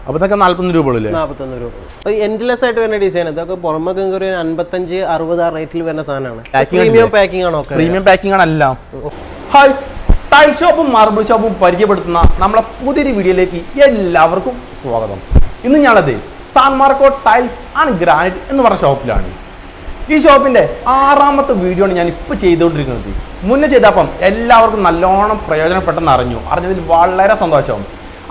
അപ്പോൾ ഇതൊക്കെ 41 രൂപ ഉള്ളൂ. 41 രൂപ. എൻഡ്ലെസ് ആയിട്ട് വരുന്ന ഡിസൈൻ. ഇതൊക്കെ പുറമൊക്കെ ഒരു 55-60 ആ റേറ്റിൽ വരുന്ന സാധനമാണ്. പ്രീമിയം പാക്കിംഗ് ആണോ? പ്രീമിയം പാക്കിംഗ് ആണ് എല്ലാം. ഹായ്, ടൈൽ ഷോപ്പും മാർബിൾ ഷോപ്പും പരിചയപ്പെടുത്തുന്ന നമ്മളെ പുതിയൊരു വീഡിയോയിലേക്ക് എല്ലാവർക്കും സ്വാഗതം. ഇന്ന് ഞാനത് San Marco tiles and granite എന്ന് പറഞ്ഞ ഷോപ്പിലാണ്. ഈ ഷോപ്പിന്റെ 6ാമത്തെ വീഡിയോ ആണ് ഞാൻ ഇപ്പോൾ ചെയ്തുകൊണ്ടിരിക്കുന്നത്. മുന്നേ ചെയ്തപ്പം എല്ലാവർക്കും നല്ലോണം പ്രയോജനപ്പെട്ടെന്ന് അറിഞ്ഞതിൽ വളരെ സന്തോഷം.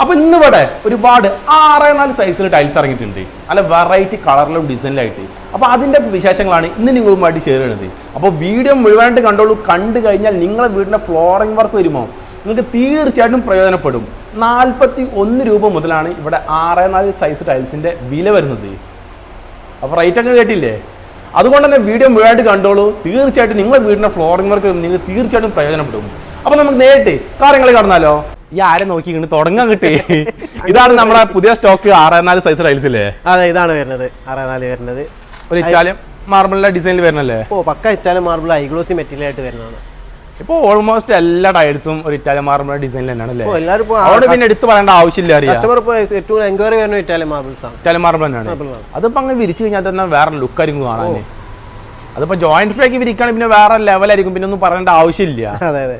അപ്പോൾ ഇന്നിവിടെ ഒരുപാട് 6-4 സൈസിൽ ടൈൽസ് ഇറങ്ങിയിട്ടുണ്ട്, നല്ല വെറൈറ്റി കളറിലും ഡിസൈനിലായിട്ട്. അപ്പോൾ അതിൻ്റെ വിശേഷങ്ങളാണ് ഇന്ന് നിങ്ങളുമായിട്ട് ഷെയർ ചെയ്യുന്നത്. അപ്പോൾ വീഡിയോ മുഴുവനായിട്ട് കണ്ടോളൂ. കണ്ടു കഴിഞ്ഞാൽ നിങ്ങളുടെ വീടിൻ്റെ ഫ്ലോറിംഗ് വർക്ക് വരുമ്പോൾ നിങ്ങൾക്ക് തീർച്ചയായിട്ടും പ്രയോജനപ്പെടും. 41 രൂപ മുതലാണ് ഇവിടെ 6-4 സൈസ് ടൈൽസിൻ്റെ വില വരുന്നത്. അപ്പോൾ റേറ്റ് ഒക്കെ കേട്ടില്ലേ? അതുകൊണ്ട് തന്നെ വീഡിയോ മുഴുവനായിട്ട് കണ്ടോളൂ. തീർച്ചയായിട്ടും നിങ്ങളുടെ വീടിൻ്റെ ഫ്ലോറിംഗ് വർക്ക് നിങ്ങൾക്ക് തീർച്ചയായിട്ടും പ്രയോജനപ്പെടും. അപ്പോൾ നമുക്ക് നേരിട്ട് കാര്യങ്ങൾ കാണുന്നാലോ? ഈ ആരെ നോക്കി ഇങ്ങനെ തുടങ്ങാൻ കിട്ടി. ഇതാണ് നമ്മുടെ പുതിയ സ്റ്റോക്ക് 6-4 സൈസ് ടൈൽസ് അല്ലേ? അതെ, ഇതാണ് വരുന്നത് 6-4 വരുന്നത്. ഒരു ഇറ്റാലിയൻ മാർബിളിന്റെ ഡിസൈനിൽ വരുന്നല്ലേ? പക്ക ഇറ്റാലിയൻ മാർബിൾ ഹൈഗ്ലോസി മെറ്റീരിയൽ ആയിട്ട് വരുന്നതാണ്. ഇപ്പോൾ ഓൾമോസ്റ്റ് എല്ലാ ടൈൽസും ഒരു ഇറ്റാലിയൻ മാർബിളിന്റെ ഡിസൈനിൽ തന്നെയാണ് അല്ലേ? എല്ലാവരും അവിടെ പിന്നെ എടുത്ത് പറയേണ്ട ആവശ്യമില്ല. കസ്റ്റമർ ഏറ്റവും എൻക്വയറി വരുന്ന ഇറ്റാലിയൻ മാർബിൾസ് ആണ്. ഇറ്റാലിയൻ മാർബിൾ തന്നെയാണ്. അതിപ്പോ അങ്ങ് വിരിച്ചു കഴിഞ്ഞാൽ തന്നെ വേറെ ലുക്കായിരിക്കും കാണാൻ. അതിപ്പോ ജോയിന്റ് ഫ്രേക്ക് വിരിക്കുകയാണെങ്കിൽ പിന്നെ വേറെ ലെവലായിരിക്കും, പിന്നെ ഒന്നും പറയേണ്ട ആവശ്യമില്ല. അതെ അതെ,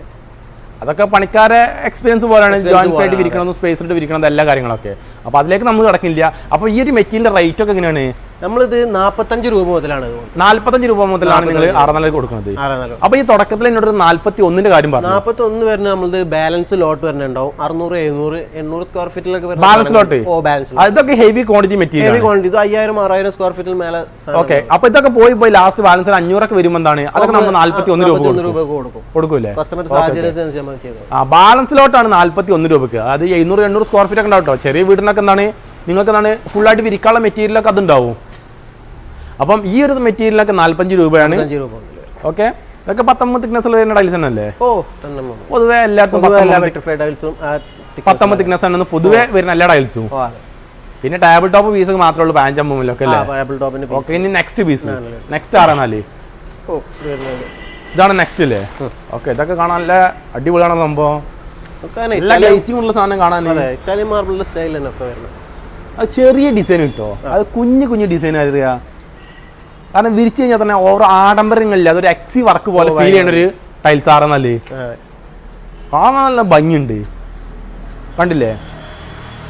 അതൊക്കെ പണിക്കാരെ എക്സ്പീരിയൻസ് പോലെയാണ്. ജോയിന്റ് ഫ്രേക്ക് വിരിക്കണം, സ്പേസ് ഇട്ട് വിരിക്കണം, എല്ലാ കാര്യങ്ങളൊക്കെ. അപ്പോൾ അതിലേക്ക് നമ്മൾ കിടക്കില്ല. അപ്പോൾ ഈ ഒരു മെറ്റീരിയലിന്റെ റേറ്റ് ഒക്കെ എങ്ങനെയാണ്? നമ്മളിത് 45 രൂപ മുതലാണ്. 45 രൂപ മുതലാണ് നിങ്ങൾ 6-4 കൊടുക്കുന്നത്. അപ്പൊ ഈ തുടക്കത്തിൽ എന്നോട് 41 കാര്യം പറഞ്ഞു. 41 വരുന്ന നമ്മളത് ബാലൻസ് ലോട്ട് വരുന്നുണ്ടാവും. 600, 700, 800 സ്ക്വയർ ഫീറ്റിലൊക്കെ ബാലൻസ് ലോട്ട്. ഇതൊക്കെ heavy quantity material. Heavy quantity. ഇത് 5000-6000 സ്ക്വയർ ഫീറ്റിൽ മേലെ. ഓക്കെ, അപ്പൊ ഇതൊക്കെ പോയി ലാസ്റ്റ് ബാലൻസ് 500 ഒക്കെ വരുമ്പോൾ എന്താണ് അതൊക്കെ നമ്മൾ 41 രൂപ കൊടുക്കൂല്ലേ? കസ്റ്റമർ സാഹചര്യം. ബാലൻസ് ലോട്ടാണ് 41 രൂപക്ക്. അത് 700-800 സ്ക്വയർ ഫീറ്റ് ഒക്കെ ഉണ്ടാവും കേട്ടോ. ചെറിയ വീടിനൊക്കെ എന്താണ് നിങ്ങൾക്ക് എന്താണ് ഫുള്ളായിട്ട് വിരിക്കാനുള്ള മെറ്റീരിയലൊക്കെ അതുണ്ടാവും. അപ്പം ഈ ഒരു മെറ്റീരിയലൊക്കെ 45 രൂപയാണ്. ഓക്കെ, ഇതൊക്കെ 19 തിക്നെസ്സിൽ വരുന്ന ടൈൽസ് തന്നെയല്ലേ? പൊതുവെ എല്ലാവർക്കും 19 തിക്നെസ് ആണ് പൊതുവെ വരുന്ന എല്ലാ ടൈൽസും. പിന്നെ ടേബിൾ ടോപ്പ് പീസ് മാത്രമേ ഉള്ളൂ 5 mm അല്ലേ? ഓക്കെ, ഇനി നെക്സ്റ്റ് പീസ്. നെക്സ്റ്റ് 6-4 ഇതാണ് നെക്സ്റ്റ് അല്ലേ? ഓക്കെ, ഇതൊക്കെ കാണാൻ നല്ല അടിപൊളിയാണ് സംഭവം. എല്ലാ ഗ്ലേസിംഗ് ഉള്ള സാധനം കാണാൻ. ഇറ്റാലിയൻ മാർബിളിന്റെ സ്റ്റൈൽ തന്നെ വരുന്നത്. അത് ചെറിയ ഡിസൈൻ കിട്ടോ, അത് കുഞ്ഞു ഡിസൈൻ അറിയാ. കാരണം വിരിച്ചു കഴിഞ്ഞാൽ തന്നെ ഓവർ ആഡംബരങ്ങളില്ല, അതൊരു എക്സി വർക്ക് പോലെ ഫീൽ ചെയ്യുന്ന ഒരു ടൈൽസ് ആണെന്നല്ലേ? കാണാൻ നല്ല ഭംഗിയുണ്ട്. കണ്ടില്ലേ?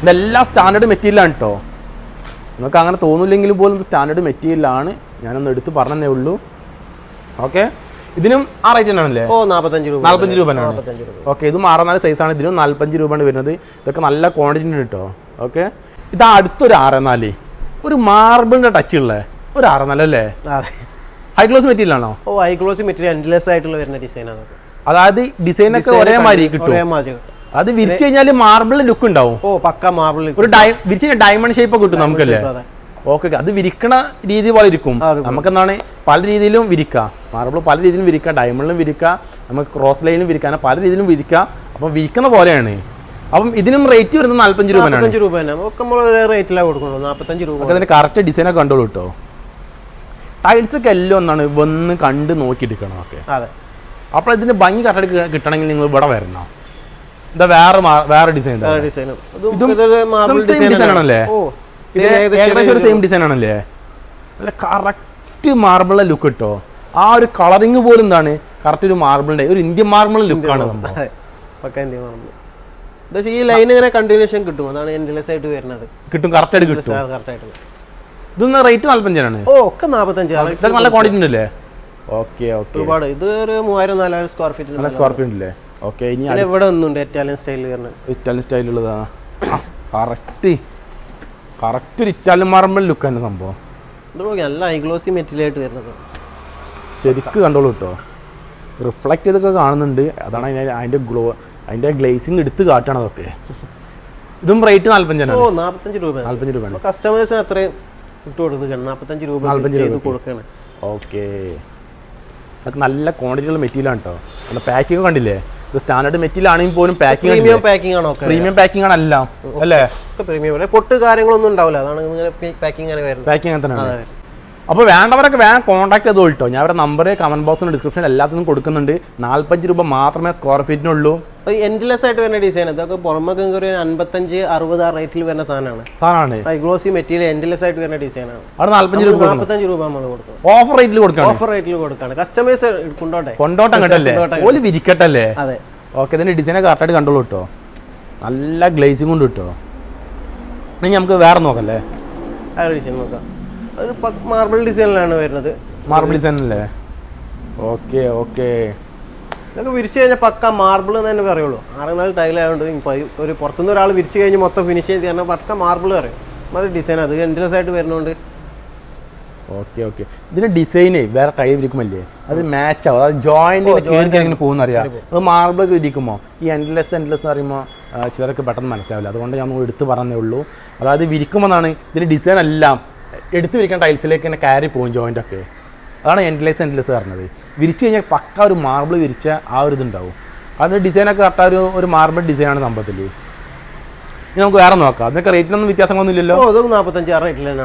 ഇതെല്ലാം സ്റ്റാൻഡേർഡ് മെറ്റീരിയലാണ് കേട്ടോ. നിങ്ങൾക്ക് അങ്ങനെ തോന്നില്ലെങ്കിലും പോലും ഇത് സ്റ്റാൻഡേർഡ് മെറ്റീരിയലാണ്. ഞാനൊന്ന് എടുത്ത് പറഞ്ഞതേ ഉള്ളൂ. ഓക്കെ, ഇതിനും ആ റേറ്റ് തന്നെയാണല്ലേ? 45 രൂപ. ഓക്കെ, ഇതും 6-4 സൈസാണ്. ഇതിനും 45 രൂപയാണ് വരുന്നത്. ഇതൊക്കെ നല്ല ക്വാണ്ടിറ്റി ഉണ്ട് കേട്ടോ. ഓക്കെ, ഇത് അടുത്തൊരു 6-4 ഒരു മാർബിളിന്റെ ടച്ച് ഉള്ള ഒരു 6-4 അല്ലേ? ഹൈഗ്ലോസ് മെറ്റീരിയൽ ആണോ? ഹൈഗ്ലോസി മെറ്റീരിയൽ എൻഡ്ലെസ് ആയിട്ടുള്ള വരുന്ന ഡിസൈൻ. അതായത് ഡിസൈൻ ഒക്കെ ഒരേ മാതിരി കിട്ടും. അത് വിരിച്ചു കഴിഞ്ഞാൽ മാർബിളിന്റെ ലുക്ക് ഉണ്ടാവും. പക്ക മാർബിൾ. ഒരു വിരിച്ചു കഴിഞ്ഞാൽ ഡയമണ്ട് ഷേപ്പ് ഒക്കെ കിട്ടും നമുക്കല്ലേ? ഓക്കെ, അത് വിരിക്കണ രീതി പോലെ ഇരിക്കും. നമുക്ക് എന്താണ് പല രീതിയിലും വിരിക്കാം. മാർബിൾ പല രീതിയിലും വിരിക്കാം, ഡയമണ്ടിലും വിരിക്കാം, നമുക്ക് ക്രോസ് ലൈനിലും വിരിക്കാം, പല രീതിയിലും വിരിക്കാം. അപ്പം വിരിക്കുന്ന പോലെയാണ്. അപ്പം ഇതിനും റേറ്റ് വരുന്നത് 45 രൂപ. 45 രൂപ അതിന്റെ കറക്റ്റ് ഡിസൈൻ ഒക്കെ കണ്ടോളൂ കേട്ടോ. ടൈൽസ് ഒക്കെ എല്ലാം ഒന്നാണ് വന്ന് കണ്ട് നോക്കിയെടുക്കണം. ഓക്കെ, അപ്പോൾ ഇതിന്റെ ഭംഗി കറക്റ്റ് കിട്ടണമെങ്കിൽ നിങ്ങൾ ഇവിടെ വരണം. എന്താ വേറെ ഡിസൈൻ ആണല്ലേ? ഏകദേശം ഒരു സെയിം ഡിസൈൻ ആണല്ലേ? നല്ല കറക്റ്റ് മാർബിളിന്റെ ലുക്ക് കിട്ടോ. ആ ഒരു കളറിങ് പോലും എന്താണ് കറക്റ്റ് ഒരു മാർബിളിന്റെ ഒരു ഇന്ത്യൻ മാർബിൾ ലുക്കാണ്. ഈ ലൈൻ ഇങ്ങനെ കണ്ടിന്യൂഷൻ കിട്ടും. അതാണ് എൻഡ്ലെസ് ആയിട്ട് വരുന്നത്. കിട്ടും, കറക്റ്റ് ആയിട്ട് കിട്ടും. ഇതൊന്ന് റേറ്റ് 45 ഒക്കെ 45. ഇതൊക്കെ നല്ല ക്വാണ്ടിറ്റി ഉണ്ടല്ലേ? ഓക്കെ ഓക്കെ, ഒരുപാട്. ഇത് ഒരു 3000-4000 സ്ക്വയർ ഫീറ്റ് നല്ല സ്ക്വയർ ഫീറ്റ് ഉണ്ടല്ലേ? ഓക്കെ, ഇനി ഇവിടെ ഒന്നുണ്ട് ഇറ്റാലിയൻ സ്റ്റൈൽ വരുന്നത്. ഇറ്റാലിയൻ സ്റ്റൈലുള്ളതാ. കറക്റ്റ് ഒരു ഇറ്റാലിയൻ മാർബിൾ ലുക്ക് തന്നെ സംഭവം. നല്ല ഹൈഗ്ലോസി മെറ്റീരിയൽ ആയിട്ട് വരുന്നത്. ശരിക്കും കണ്ടോളൂ കേട്ടോ. റിഫ്ലക്ട് ചെയ്തൊക്കെ കാണുന്നുണ്ട്. അതാണ് അതിന്റെ ഗ്ലേസിംഗ് എടുത്ത് കാട്ടാണ് അതൊക്കെ. ഇതും റേറ്റ് 45 രൂപ. കസ്റ്റമേഴ്സിന് അത്രയും ഇട്ട് കൊടുക്കുകയാണ്. 45 രൂപ കൊടുക്കുകയാണ്. ഓക്കെ, അതൊക്കെ നല്ല ക്വാണ്ടിറ്റിയുള്ള മെറ്റീരിയലാണ് കേട്ടോ. നല്ല പാക്കിംഗ് കണ്ടില്ലേ? ഇത് സ്റ്റാൻഡേർഡ് മെറ്റീരിയൽ ആണെങ്കിൽ പോലും പ്രീമിയം പാക്കിംഗ് ആണോ? പ്രീമിയം പാക്കിംഗ് ആണ് എല്ലാം അല്ലേ? പ്രീമിയം പൊട്ട് കാര്യങ്ങളൊന്നും ഉണ്ടാവില്ല. അതാണ് പാക്കിംഗ് പാക്കിംഗ് അങ്ങനെ തന്നെ. അപ്പോൾ വേണ്ടവരൊക്കെ വേഗം കോൺടാക്ട് ചെയ്തോ കേട്ടോ. ഞാൻ അവരുടെ നമ്പർ കമന്റ് ബോക്സിന് ഡിസ്ക്രിപ്ഷൻ എല്ലാത്തിനും കൊടുക്കുന്നുണ്ട്. 45 രൂപ മാത്രമേ സ്ക്വയർ ഫീറ്റിനുള്ളൂ. എൻഡ്ലെസ് ആയിട്ട് വരുന്ന ഡിസൈൻ ഇതൊക്കെ പുറമൊക്കെ ഒരു 55-60 ആ റേറ്റിൽ വരുന്ന സാധനമാണ്. ഗ്ലോസി മെറ്റീരിയൽ എൻഡ്ലെസ് ആയിട്ട് വരുന്ന ഡിസൈനാണ്. അവിടെ 45 രൂപ നമ്മൾ കൊടുക്കും. ഓഫർ റേറ്റിൽ കൊടുക്കാണ്. കസ്റ്റമേഴ്സ് കൊണ്ടോട്ടെ അങ്ങോട്ടല്ലേ ഓല് വിരിക്കട്ടല്ലേ. അതെ. ഓക്കെ, ഇതിന്റെ ഡിസൈനെ കറക്റ്റായിട്ട് കണ്ടോളൂ കേട്ടോ. നല്ല ഗ്ലേസിംഗ് കൊണ്ട് കിട്ടോ. ഇനി നമുക്ക് വേറെ നോക്കല്ലേ, ഡിസൈൻ നോക്കാം. ഒരു മാർബിൾ ഡിസൈനിലാണ് വരുന്നത്. മാർബിൾ ഡിസൈൻ അല്ലേ? Okay okay. ഇതൊക്കെ വിരിച്ചു കഴിഞ്ഞാൽ പക്ക മാർബിൾ എന്ന് തന്നെ പറയുള്ളൂ. 6-4 ടൈലായതുകൊണ്ട് ഒരു പുറത്തുനിന്ന് ഒരാൾ വിരിച്ചു കഴിഞ്ഞ് മൊത്തം ഫിനിഷ് ചെയ്ത് പറഞ്ഞാൽ പക്ക മാർബിൾ പറയും. അത് ഡിസൈൻ അത് എൻഡ്ലെസ് ആയിട്ട് വരുന്നതുകൊണ്ട്. Okay okay. ഇതിന്റെ ഡിസൈനേ വേറെ കൈ വിരിക്കുമല്ലേ അത് മാച്ച് ആവും. അത് ജോയിന്റ് ഇങ്ങനെ പോകുന്നറിയാം. അത് മാർബിളൊക്കെ വിരിക്കുമ്പോൾ ഈ എൻഡ്ലെസ് എന്ന് പറയുമ്പോൾ ചിലർക്ക് പെട്ടെന്ന് മനസ്സിലാവില്ല. അതുകൊണ്ട് ഞാൻ എടുത്ത് പറഞ്ഞേ ഉള്ളൂ. അതായത് വിരിക്കുമ്പോഴാണ് ഇതിന്റെ ഡിസൈൻ എല്ലാം എടുത്ത് വിരിക്കാൻ ടൈൽസിലേക്ക് തന്നെ കയറി പോകും ജോയിൻ്റ് ഒക്കെ. അതാണ് എൻഡ്ലെസ് പറഞ്ഞത്. വിരിച്ചു കഴിഞ്ഞാൽ പക്ക ഒരു മാർബിൾ വിരിച്ച ആ ഒരു ഇതുണ്ടാവും. അതിൻ്റെ ഡിസൈനൊക്കെ കറക്റ്റ് ഒരു മാർബിൾ ഡിസൈനാണ് സംഭവത്തിൽ. ഇനി നമുക്ക് വേറെ നോക്കാം. അതിനൊക്കെ റേറ്റിനൊന്നും വ്യത്യാസങ്ങളൊന്നും ഇല്ലല്ലോ. 45 റേറ്റിലാണ്.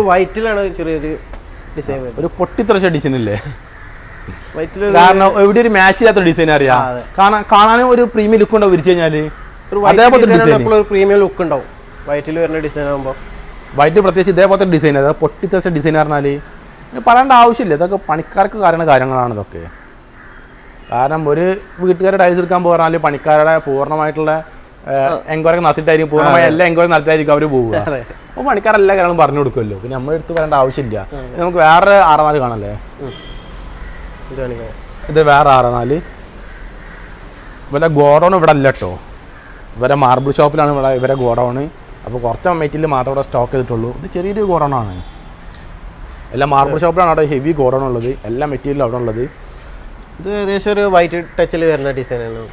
വൈറ്റിലാണ് ചെറിയൊരു ഡിസൈൻ, ഒരു പൊട്ടിത്തെറിച്ച ഡിസൈൻ ഇല്ലേ കാരണം എവിടെ ഒരു മാച്ച് ചെയ്യാത്ത ഡിസൈൻ അറിയാം. കാണാനും ഒരു പ്രീമിയം ലുക്ക് ഉണ്ടാവും വിരിച്ചു കഴിഞ്ഞാൽ. അതേപോലെ പ്രീമിയം ലുക്ക് ഉണ്ടാവും വൈറ്റിൽ വരുന്ന ഡിസൈൻ ആകുമ്പോൾ. വൈറ്റ് പ്രത്യേകിച്ച് ഇതേപോലത്തെ ഡിസൈൻ, അതായത് പൊട്ടിത്തെറിച്ച ഡിസൈൻ പറഞ്ഞാൽ പറയേണ്ട ആവശ്യമില്ല. ഇതൊക്കെ പണിക്കാർക്ക് കാര്യങ്ങളാണ് ഇതൊക്കെ. കാരണം ഒരു വീട്ടുകാരുടെ ടൈൽസ് എടുക്കാൻ പറഞ്ഞാൽ പണിക്കാരുടെ പൂർണ്ണമായിട്ടുള്ള എൻക്വയറി നടത്തിയിട്ടായിരിക്കും, പൂർണ്ണമായി എല്ലാ എൻക്വയറി നടത്തിയിട്ടായിരിക്കും അവർ പോവുക. അപ്പോൾ പണിക്കാരെല്ലാ കാര്യങ്ങളും പറഞ്ഞു കൊടുക്കുമല്ലോ. പിന്നെ നമ്മൾ എടുത്ത് പറയേണ്ട ആവശ്യമില്ല. നമുക്ക് വേറെ 6-4 കാണല്ലേ. ഇത് വേറെ 6-4. ഇവരെ ഗോഡൗൺ ഇവിടെ അല്ല കേട്ടോ. ഇവരെ മാർബിൾ ഷോപ്പിലാണ് ഇവരെ ഗോഡൗൺ. അപ്പോൾ കുറച്ച് മെറ്റീരിയൽ മാത്രമേ ഇവിടെ സ്റ്റോക്ക് ചെയ്തിട്ടുള്ളൂ. ഇത് ചെറിയൊരു ഗോഡൗണാണ്. എല്ലാം മാർബിൾ ഷോപ്പിലാണ് അവിടെ ഹെവി ഗോഡൗൺ ഉള്ളത്. എല്ലാ മെറ്റീരിയലും അവിടെ ഉള്ളത്. ഇത് ഏകദേശം ഒരു വൈറ്റ് ടച്ചിൽ വരുന്ന ഡിസൈനാണ്.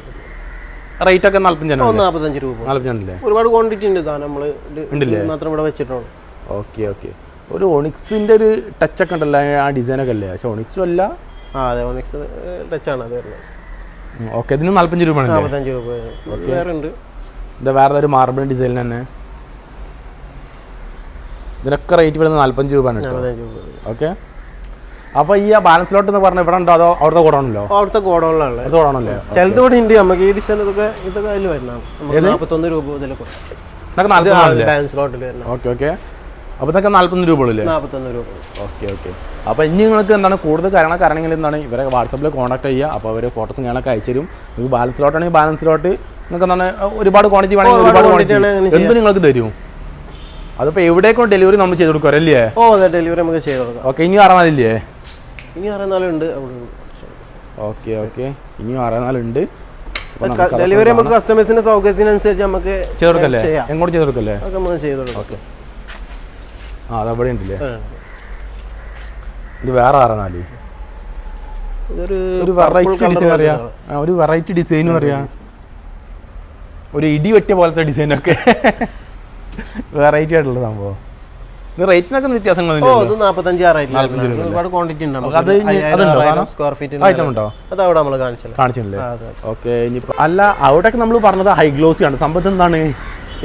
റേറ്റ് ഒക്കെ 45 രൂപ. 45 ഒരുപാട് ക്വാണ്ടിറ്റി ഉണ്ട്. നമ്മൾ മാത്രം ഇവിടെ വെച്ചിട്ടുള്ളൂ. Okay okay. ഒരു ഒണിക്സിന്റെ ഒരു ടച്ച് ഒക്കെ ഉണ്ടല്ലോ ആ ഡിസൈനൊക്കെ അല്ലേ? പക്ഷെ ഒണിക്സും അല്ല. അതെ, ഒണിക്സ് ടച്ചാണ് അത് വരുന്നത്. ഓക്കെ. ഇതിന് 45 രൂപ. 45 രൂപ. വേറെ ഉണ്ട്. ഇത് വേറെ ഒരു മാർബിൾ ഡിസൈൻ തന്നെ. ഇതിനൊക്കെ റേറ്റ് വരുന്നത് 45 രൂപയാണ് കേട്ടോ. ഓക്കെ. അപ്പോൾ ഈ ബാലൻസ് ലോട്ട് എന്ന് പറഞ്ഞാൽ ഇവിടെ ഉണ്ടോ അതോ അവിടുത്തെ ഗോഡൗണല്ലോ? അവിടുത്തെ ഗോഡൗണിലാണല്ലേ. ഗോഡൗണല്ലേ? ചിലത് കൂടെ ഉണ്ട്. നമുക്ക് ഈ ഡിസൈൻ ഇതൊക്കെ അതിൽ വരണം. 41 രൂപ മുതലൊക്കെ ബാലൻസ് ലോട്ടിൽ വരണം. Okay okay. അപ്പോൾ ഇതൊക്കെ 41 രൂപ ഉള്ളൂ. 41 രൂപ. Okay okay. അപ്പോൾ ഇനി നിങ്ങൾക്ക് എന്താണ് കൂടുതൽ കാര്യങ്ങൾ എന്താണ് ഇവരെ വാട്സപ്പിൽ കോൺടാക്ട് ചെയ്യുക. അപ്പോൾ അവർ ഫോട്ടോസും കാര്യങ്ങളൊക്കെ അയച്ചു തരും. നിങ്ങൾക്ക് ബാലൻസ് ലോട്ടാണെങ്കിൽ ബാലൻസ് ലോട്ട് നിങ്ങൾക്ക് എന്താണ് ഒരുപാട് ക്വാണ്ടിറ്റി വേണമെങ്കിൽ ഒരുപാട് ക്വാണ്ടിറ്റി എന്ത് നിങ്ങൾക്ക് തരും. അതിപ്പോൾ എവിടേക്കും ഡെലിവറി നമ്മൾ ചെയ്ത് കൊടുക്കും അല്ലേ? ഡെലിവറി നമുക്ക് ചെയ്ത് കൊടുക്കാം. ഓക്കെ. ഇനി 64 ഇനി 64 ഉണ്ട്. Okay okay. ഇനിയും 64 ഉണ്ട്. ഡെലിവറി നമുക്ക് കസ്റ്റമേഴ്സിന്റെ സൗകര്യത്തിനനുസരിച്ച് നമുക്ക് ചെയ്ത് കൊടുക്കല്ലേ? എങ്ങോട്ട് ചെയ്ത് കൊടുക്കല്ലേ? ചെയ്ത് കൊടുക്കാം. ഓക്കെ. അതവിടെ ഉണ്ടല്ലേ. ഇത് വേറെ 64. ഒരു വെറൈറ്റി ഡിസൈൻ അറിയാം. ഒരു വെറൈറ്റി ഡിസൈനും അറിയാം. ഒരു ഇടി വെട്ടിയ പോലത്തെ ഡിസൈനൊക്കെ വെറൈറ്റി ആയിട്ടുള്ള സംഭവം. ഇത് റേറ്റിനൊക്കെ വ്യത്യാസങ്ങളില്ല. 45 ഒരുപാട് ക്വാണ്ടിറ്റി ഉണ്ട്. കാണിച്ചില്ലേ? ഓക്കെ. ഇനിയിപ്പോൾ അല്ല അവിടെയൊക്കെ നമ്മൾ പറഞ്ഞത് ഹൈ ഗ്ലോസി ആണ്. സംഭവം എന്താണ്?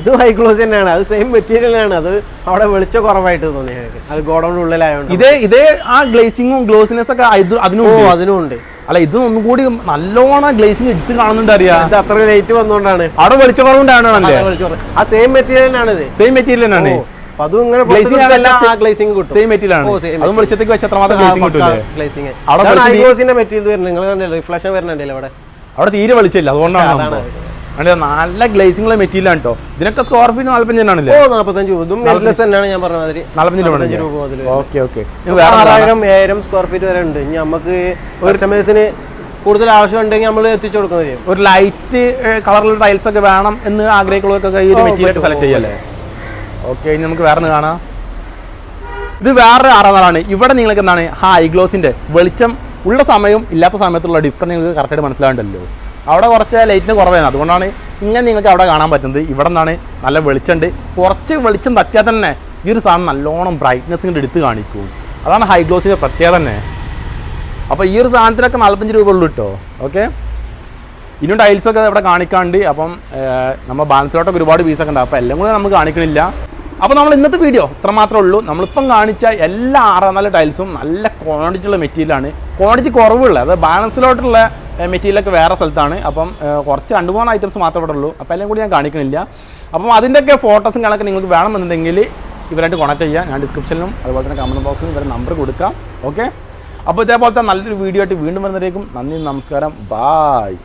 ഇത് ഹൈ ഗ്ലോസി തന്നെയാണ്. അത് സെയിം മെറ്റീരിയൽ ആണ്. അത് അവിടെ വെളിച്ചം കുറവായിട്ട് തോന്നി. അത് ഗോഡൗണിനുള്ളിലായോണ്ട് ഇതേ ആ ഗ്ലേസിങ്ങും ഗ്ലോസിനെസ് ഒക്കെ അതിനും ഉണ്ട്. അല്ല ഇത് ഒന്നും കൂടി നല്ലോണം ഗ്ലേസിങ് എടുത്ത് കാണുന്നുണ്ട് അറിയാം. ഇത് അത്ര ലൈറ്റ് വന്നോണ്ടാണ്. അവിടെ വെളിച്ചം കുറവുണ്ടാണ്. ആ സെയിം മെറ്റീരിയലാണ്. ഇത് സെയിം മെറ്റീരിയൽ ആണ്. അതും ഇങ്ങനെ സെയിം മെറ്റീരിയൽ ആണ്. അതും വെളിച്ചത്തേക്ക് വെച്ച അത്രമാത്രം ഗ്ലേസിങ് കിട്ടില്ലേ? അവിടെ തീരെ വെളിച്ചില്ല. അതുകൊണ്ടാണ് നല്ല ഗ്ലേസിംഗ് മെറ്റീരിയൽ ആണ് കേട്ടോ. ഇതിനൊക്കെ സ്ക്വയർ ഫീറ്റ് 45 ആണല്ലേ? 45 രൂപ. Okay okay. 6000 സ്ക്വയർ ഫീറ്റ് വരെ ഉണ്ട്. ഇനി നമുക്ക് കസ്റ്റമേഴ്സിന് കൂടുതൽ ആവശ്യം ഉണ്ടെങ്കിൽ നമ്മൾ എത്തിച്ചു കൊടുക്കുന്നത്. ഒരു ലൈറ്റ് കളറിലുള്ള ടൈൽസ് ഒക്കെ വേണം എന്ന് ആഗ്രഹിക്കുന്നവർക്കൊക്കെ ഈ ഒരു മെറ്റീരിയൽ സെലക്ട് ചെയ്യല്ലേ? ഓക്കെ. ഇനി നമുക്ക് വേറെ കാണാം. ഇത് വേറെ 64 ഇവിടെ നിങ്ങൾക്ക് എന്താണ് ഹൈ ഗ്ലോസിന്റെ വെളിച്ചം ഉള്ള സമയവും ഇല്ലാത്ത സമയത്തുള്ള ഡിഫറൻസ് നിങ്ങൾക്ക് കറക്റ്റായിട്ട് മനസ്സിലാവുണ്ടല്ലോ. അവിടെ കുറച്ച് ലൈറ്റിന് കുറവാണ്. അതുകൊണ്ടാണ് ഇങ്ങനെ നിങ്ങൾക്ക് അവിടെ കാണാൻ പറ്റുന്നത്. ഇവിടെ നിന്നാണ് നല്ല വെളിച്ചമുണ്ട്. കുറച്ച് വെളിച്ചം തട്ടിയാൽ തന്നെ ഈ ഒരു സാധനം നല്ലോണം ബ്രൈറ്റ്നെസ് ഇങ്ങോട്ട് എടുത്ത് കാണിക്കും. അതാണ് ഹൈ ഗ്ലോസിൻ്റെ പ്രത്യേകത തന്നെ. അപ്പോൾ ഈ ഒരു സാധനത്തിനൊക്കെ 45 രൂപ ഉള്ളൂ കേട്ടോ. ഓക്കെ. ഇനിയും ടൈൽസൊക്കെ ഇവിടെ കാണിക്കാണ്ട്. അപ്പം നമ്മൾ ബാലൻസിലോട്ടൊക്കെ ഒരുപാട് പീസൊക്കെ ഉണ്ട്. അപ്പോൾ എല്ലാം കൂടെ നമുക്ക് കാണിക്കണില്ല. അപ്പോൾ നമ്മൾ ഇന്നത്തെ വീഡിയോ ഇത്ര മാത്രമേ ഉള്ളൂ. നമ്മളിപ്പം കാണിച്ച എല്ലാ 6-4 ടൈൽസും നല്ല ക്വാണ്ടിറ്റി ഉള്ള മെറ്റീരിയലാണ്. ക്വാണ്ടിറ്റി കുറവുള്ള അത് ബാലൻസിലോട്ടുള്ള മെറ്റീരിയലൊക്കെ വേറെ സ്ഥലത്താണ്. അപ്പം കുറച്ച് 2-3 ഐറ്റംസ് മാത്രമേ ഇവിടെ ഉള്ളൂ. അപ്പോൾ എല്ലാം കൂടി ഞാൻ കാണിക്കുന്നില്ല. അപ്പം അതിൻ്റെയൊക്കെ ഫോട്ടോസും കണക്ക് നിങ്ങൾക്ക് വേണമെന്നുണ്ടെങ്കിൽ ഇവരായിട്ട് കോൺടാക്ട് ചെയ്യുക. ഞാൻ ഡിസ്ക്രിപ്ഷനിലും അതുപോലെ തന്നെ കമൻറ്റ് ബോക്സിലും ഇവരുടെ നമ്പർ കൊടുക്കാം. ഓക്കെ, അപ്പോൾ ഇതേപോലത്തെ നല്ലൊരു വീഡിയോ ആയിട്ട് വീണ്ടും വരുന്നതിലേക്കും നന്ദി, നമസ്കാരം, ബായ്.